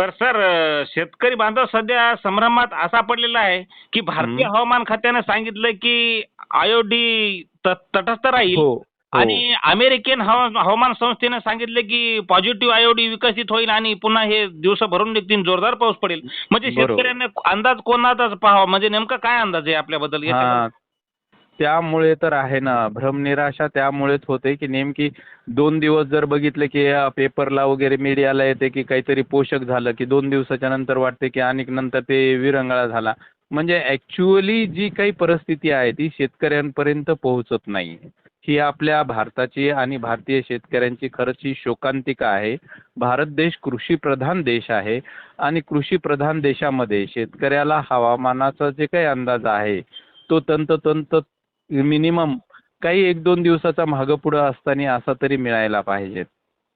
बरं सर, शेतकरी बांधव सध्या संभ्रमात असा पडलेला आहे की भारतीय हम्म. हवामान खात्याने सांगितलं की आयोडी तटस्थ राहील हो हो आणि अमेरिकन हवामान संस्थेने सांगितले की पॉझिटिव्ह आयोडी विकसित होईल आणि पुन्हा हे दिवस भरून निघतील, जोरदार पाऊस पडेल. म्हणजे बरोबर. शेतकऱ्यांना अंदाज कोणाचाच पाहावा, म्हणजे नेमका काय अंदाज आहे आपल्याबद्दल याच्याबद्दल? हा, त्यामुळे तर आहे ना भ्रमनिराशा. त्यामुळेच होते की नेमकी 2 दिवस जर बघितलं की या पेपरला वगैरे मीडियाला येते की काहीतरी पोषक झालं की 2 दिवसाच्या नंतर वाटते की आणि नंतर ते विरंगुळा झाला. म्हणजे ऍक्च्युअली जी काही परिस्थिती आहे ती शेतकऱ्यांपर्यंत पोहोचत नाही. ही आपल्या भारताची आणि भारतीय शेतकऱ्यांची खरंच ही शोकांतिका आहे. भारत देश कृषीप्रधान देश आहे आणि कृषीप्रधान देशामध्ये शेतकऱ्याला हवामानाचा जे काही अंदाज आहे तो तंतोतंत मिनिमम काही 1-2 दिवसाचा मागं पुढं असताना असा तरी मिळायला पाहिजे.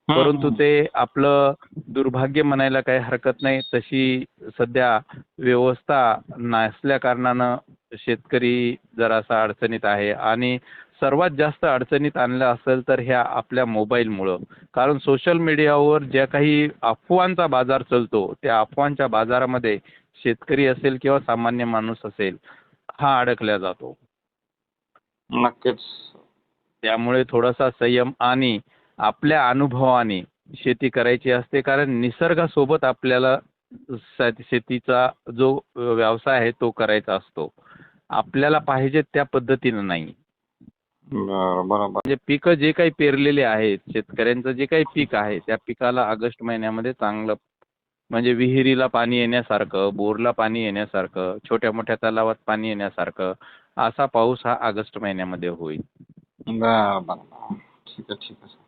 परंतु हम्म. ते आपलं दुर्भाग्य म्हणायला काही हरकत नाही. तशी सध्या व्यवस्था नसल्या कारणानं शेतकरी जरासा अडचणीत आहे आणि सर्वात जास्त अडचणीत आणलं असेल तर ह्या आपल्या मोबाईलमुळं. कारण सोशल मीडियावर ज्या काही अफवांचा बाजार चालतो त्या अफवांच्या बाजारामध्ये शेतकरी असेल किंवा सामान्य माणूस असेल हा अडकला जातो. नक्कीच. त्यामुळे थोडासा संयम आणि आपल्या अनुभवाने शेती करायची असते. कारण निसर्गासोबत आपल्याला शेतीचा जो व्यवसाय आहे तो करायचा असतो. आपल्याला पाहिजे त्या पद्धतीनं नाही. बरोबर. म्हणजे पिकं जे काही पेरलेले आहेत, शेतकऱ्यांचं जे काही पीक आहे त्या पिकाला ऑगस्ट महिन्यामध्ये चांगलं म्हणजे विहिरीला पाणी येण्यासारखं, बोरला पाणी येण्यासारखं, छोट्या मोठ्या तलावात पाणी येण्यासारखं असा पाऊस हा ऑगस्ट महिन्यामध्ये होईल. बरोबर. ठीक आहे, ठीक आहे.